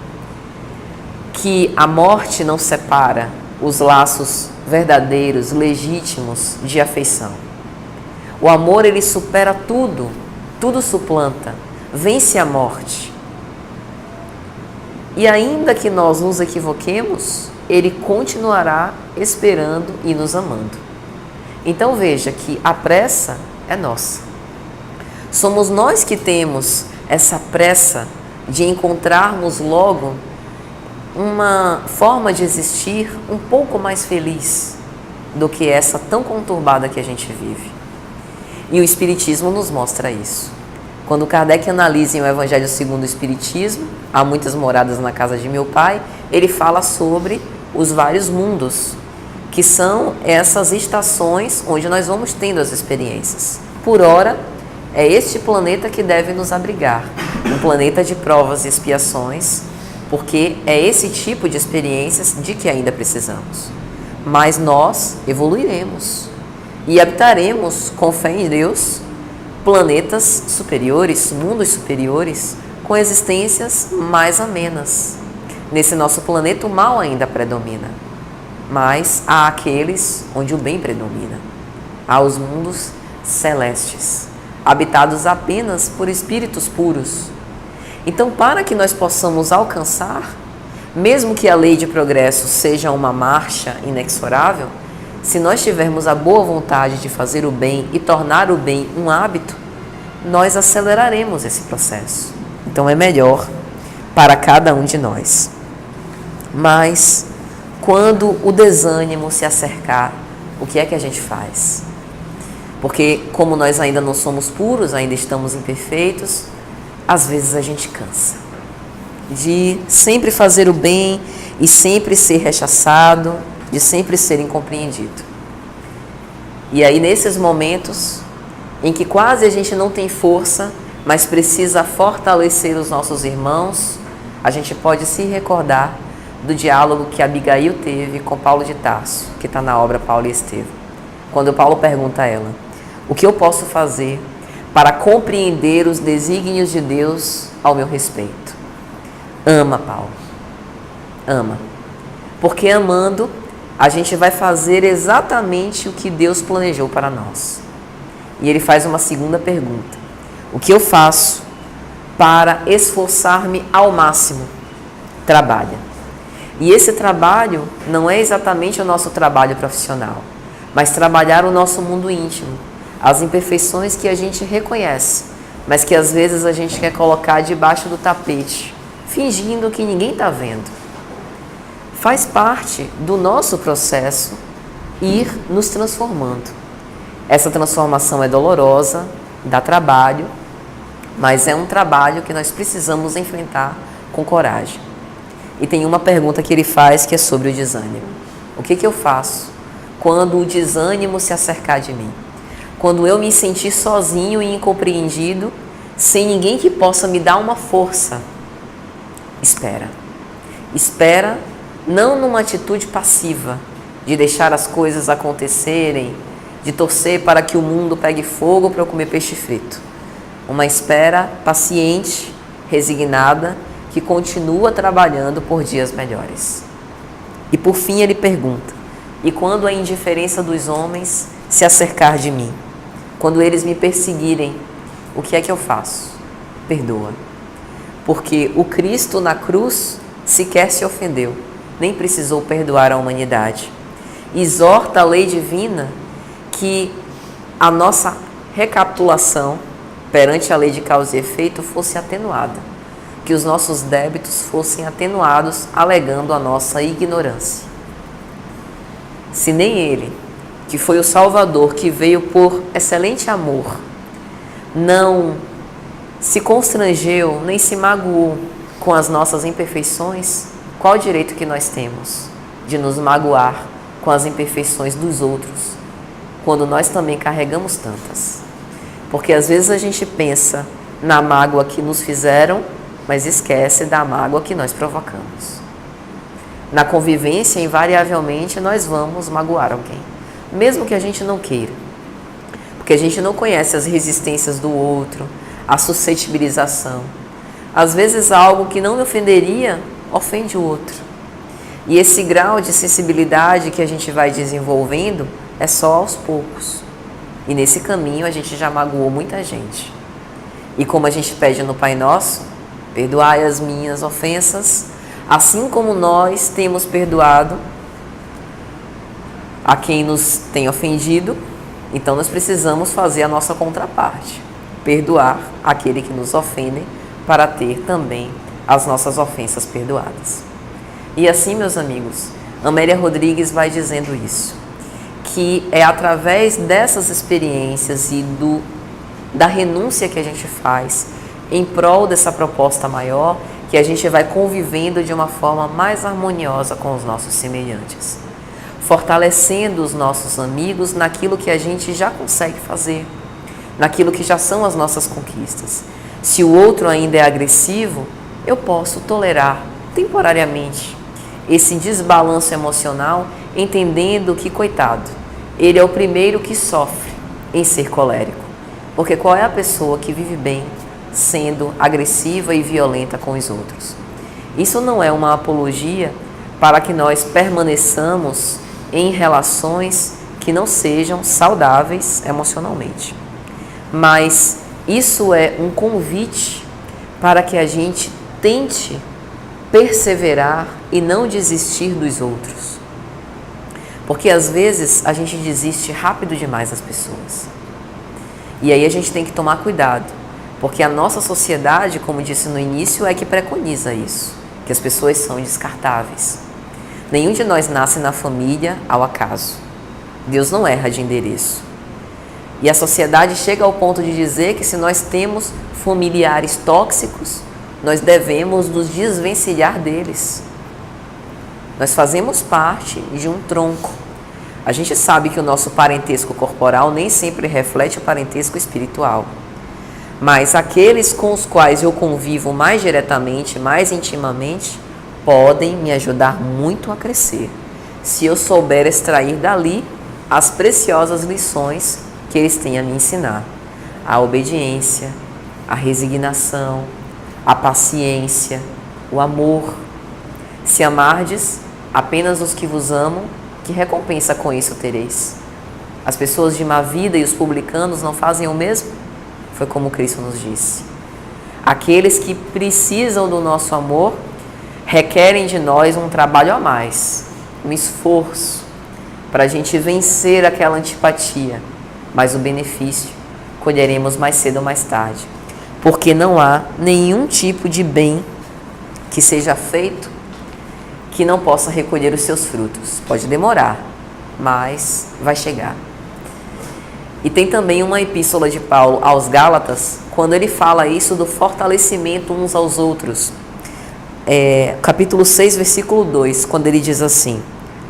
que a morte não separa os laços verdadeiros, legítimos de afeição. O amor, ele supera tudo, tudo suplanta, vence a morte. E ainda que nós nos equivoquemos, ele continuará esperando e nos amando. Então veja que a pressa é nossa. Somos nós que temos essa pressa de encontrarmos logo uma forma de existir um pouco mais feliz do que essa tão conturbada que a gente vive. E o Espiritismo nos mostra isso. Quando Kardec analisa em o Evangelho segundo o Espiritismo, há muitas moradas na casa de meu pai, ele fala sobre os vários mundos, que são essas estações onde nós vamos tendo as experiências. Por ora, é este planeta que deve nos abrigar, um planeta de provas e expiações, porque é esse tipo de experiências de que ainda precisamos. Mas nós evoluiremos e habitaremos, com fé em Deus, planetas superiores, mundos superiores, com existências mais amenas. Nesse nosso planeta o mal ainda predomina, mas há aqueles onde o bem predomina. Há os mundos celestes, habitados apenas por espíritos puros. Então, para que nós possamos alcançar, mesmo que a lei de progresso seja uma marcha inexorável, se nós tivermos a boa vontade de fazer o bem e tornar o bem um hábito, nós aceleraremos esse processo. Então é melhor para cada um de nós. Mas, quando o desânimo se acercar, o que é que a gente faz? Porque como nós ainda não somos puros, ainda estamos imperfeitos, às vezes a gente cansa de sempre fazer o bem e sempre ser rechaçado, de sempre ser incompreendido. E aí nesses momentos em que quase a gente não tem força, mas precisa fortalecer os nossos irmãos, a gente pode se recordar do diálogo que Abigail teve com Paulo de Tarso, que está na obra Paulo e Estevão. Quando Paulo pergunta a ela, o que eu posso fazer para compreender os desígnios de Deus ao meu respeito? Ama, Paulo. Ama. Porque amando, a gente vai fazer exatamente o que Deus planejou para nós. E ele faz uma segunda pergunta. O que eu faço para esforçar-me ao máximo? Trabalha. E esse trabalho não é exatamente o nosso trabalho profissional, mas trabalhar o nosso mundo íntimo, as imperfeições que a gente reconhece, mas que às vezes a gente quer colocar debaixo do tapete, fingindo que ninguém está vendo. Faz parte do nosso processo ir nos transformando. Essa transformação é dolorosa, dá trabalho, mas é um trabalho que nós precisamos enfrentar com coragem. E tem uma pergunta que ele faz que é sobre o desânimo. O que eu faço quando o desânimo se acercar de mim? Quando eu me sentir sozinho e incompreendido, sem ninguém que possa me dar uma força? Espera. Espera, não numa atitude passiva, de deixar as coisas acontecerem, de torcer para que o mundo pegue fogo para eu comer peixe frito. Uma espera paciente, resignada, que continua trabalhando por dias melhores. E por fim ele pergunta, e quando a indiferença dos homens se acercar de mim? Quando eles me perseguirem, o que é que eu faço? Perdoa. Porque o Cristo na cruz sequer se ofendeu, nem precisou perdoar a humanidade. Exorta a lei divina que a nossa recapitulação perante a lei de causa e efeito fosse atenuada, que os nossos débitos fossem atenuados, alegando a nossa ignorância. Se nem Ele, que foi o Salvador, que veio por excelente amor, não se constrangeu, nem se magoou com as nossas imperfeições, qual o direito que nós temos de nos magoar com as imperfeições dos outros, quando nós também carregamos tantas? Porque às vezes a gente pensa na mágoa que nos fizeram, mas esquece da mágoa que nós provocamos. Na convivência, invariavelmente, nós vamos magoar alguém, mesmo que a gente não queira, porque a gente não conhece as resistências do outro, a suscetibilização. Às vezes, algo que não me ofenderia, ofende o outro. E esse grau de sensibilidade que a gente vai desenvolvendo é só aos poucos. E nesse caminho, a gente já magoou muita gente. E como a gente pede no Pai Nosso, perdoai as minhas ofensas, assim como nós temos perdoado a quem nos tem ofendido. Então nós precisamos fazer a nossa contraparte, perdoar aquele que nos ofende, para ter também as nossas ofensas perdoadas. E assim, meus amigos, Amélia Rodrigues vai dizendo isso, que é através dessas experiências e da renúncia que a gente faz em prol dessa proposta maior, que a gente vai convivendo de uma forma mais harmoniosa com os nossos semelhantes, fortalecendo os nossos amigos naquilo que a gente já consegue fazer, naquilo que já são as nossas conquistas. Se o outro ainda é agressivo, eu posso tolerar temporariamente esse desbalanço emocional, entendendo que, coitado, ele é o primeiro que sofre em ser colérico. Porque qual é a pessoa que vive bem sendo agressiva e violenta com os outros? Isso não é uma apologia para que nós permaneçamos em relações que não sejam saudáveis emocionalmente. Mas isso é um convite para que a gente tente perseverar e não desistir dos outros. Porque às vezes a gente desiste rápido demais das pessoas. E aí a gente tem que tomar cuidado, porque a nossa sociedade, como disse no início, é que preconiza isso, que as pessoas são descartáveis. Nenhum de nós nasce na família ao acaso. Deus não erra de endereço. E a sociedade chega ao ponto de dizer que se nós temos familiares tóxicos, nós devemos nos desvencilhar deles. Nós fazemos parte de um tronco. A gente sabe que o nosso parentesco corporal nem sempre reflete o parentesco espiritual. Mas aqueles com os quais eu convivo mais diretamente, mais intimamente, podem me ajudar muito a crescer, se eu souber extrair dali as preciosas lições que eles têm a me ensinar. A obediência, a resignação, a paciência, o amor. Se amardes apenas os que vos amam, que recompensa com isso tereis? As pessoas de má vida e os publicanos não fazem o mesmo? Foi como Cristo nos disse. Aqueles que precisam do nosso amor requerem de nós um trabalho a mais, um esforço para a gente vencer aquela antipatia, mas o benefício colheremos mais cedo ou mais tarde, porque não há nenhum tipo de bem que seja feito que não possa recolher os seus frutos. Pode demorar, mas vai chegar. E tem também uma epístola de Paulo aos Gálatas, quando ele fala isso do fortalecimento uns aos outros. Capítulo 6, versículo 2, quando ele diz assim: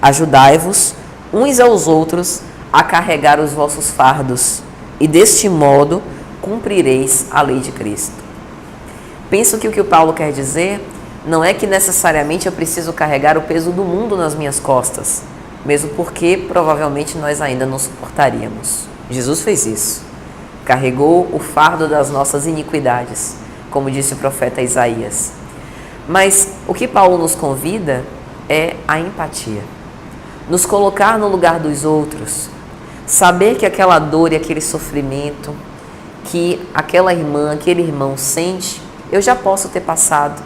ajudai-vos uns aos outros a carregar os vossos fardos, e deste modo cumprireis a lei de Cristo. Penso que o Paulo quer dizer não é que necessariamente eu preciso carregar o peso do mundo nas minhas costas, mesmo porque provavelmente nós ainda não suportaríamos. Jesus fez isso. Carregou o fardo das nossas iniquidades, como disse o profeta Isaías. Mas o que Paulo nos convida é a empatia. Nos colocar no lugar dos outros. Saber que aquela dor e aquele sofrimento que aquela irmã, aquele irmão sente, eu já posso ter passado.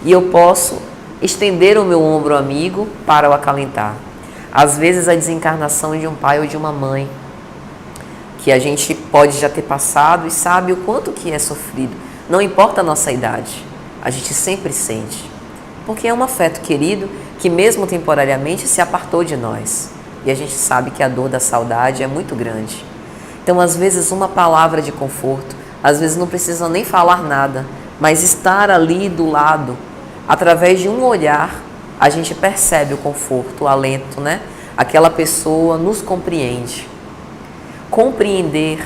E eu posso estender o meu ombro amigo para o acalentar. Às vezes a desencarnação de um pai ou de uma mãe, que a gente pode já ter passado e sabe o quanto que é sofrido. Não importa a nossa idade, a gente sempre sente. Porque é um afeto querido que mesmo temporariamente se apartou de nós. E a gente sabe que a dor da saudade é muito grande. Então, às vezes, uma palavra de conforto, às vezes não precisa nem falar nada, mas estar ali do lado, através de um olhar, a gente percebe o conforto, o alento, né? Aquela pessoa nos compreende. Compreender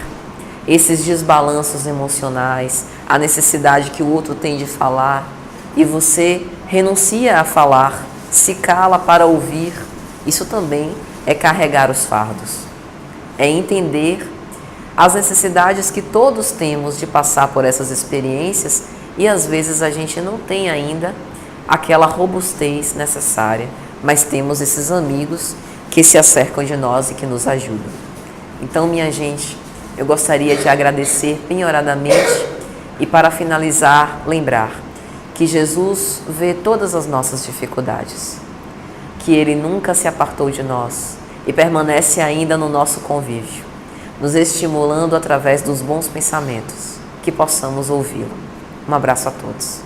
esses desbalanços emocionais, a necessidade que o outro tem de falar, e você renuncia a falar, se cala para ouvir, isso também é carregar os fardos. É entender as necessidades que todos temos de passar por essas experiências e às vezes a gente não tem ainda aquela robustez necessária, mas temos esses amigos que se acercam de nós e que nos ajudam. Então, minha gente, eu gostaria de agradecer penhoradamente e, para finalizar, lembrar que Jesus vê todas as nossas dificuldades, que Ele nunca se apartou de nós e permanece ainda no nosso convívio, nos estimulando através dos bons pensamentos, que possamos ouvi-lo. Um abraço a todos.